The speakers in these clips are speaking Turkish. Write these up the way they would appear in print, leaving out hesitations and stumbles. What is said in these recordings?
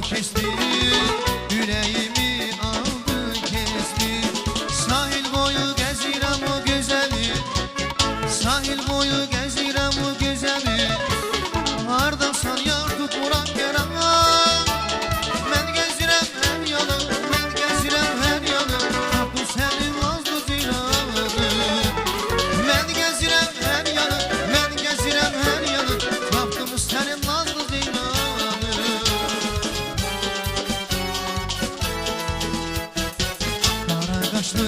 kesti, yüreğimi aldı kesti. Sahil boyu gezirem o güzeli, sahil boyu gezirem o güzeli. Hardan sanıyor tutmuram yaram. Ben gezirem her yanı, ben gezirem her yanı. Tapdım senin nazlı zilanı. Ben gezirem her yanı, ben gezirem her yanı. Tapdım senin nazlı zilanı. Kara kaşlı,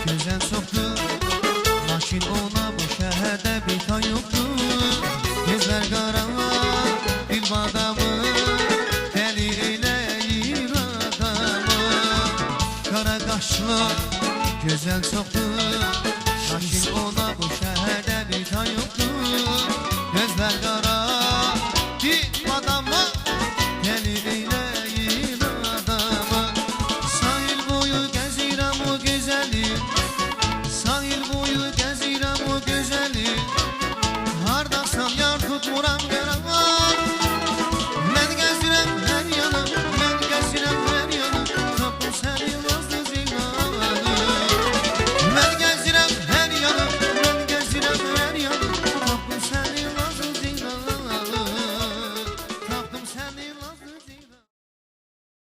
güzel soktu, lakin ona bu şehirde bir tay yoktu. Gözler karama, dil badamı, deli eyleyir adamı. Kara kaşlı, güzel soktu,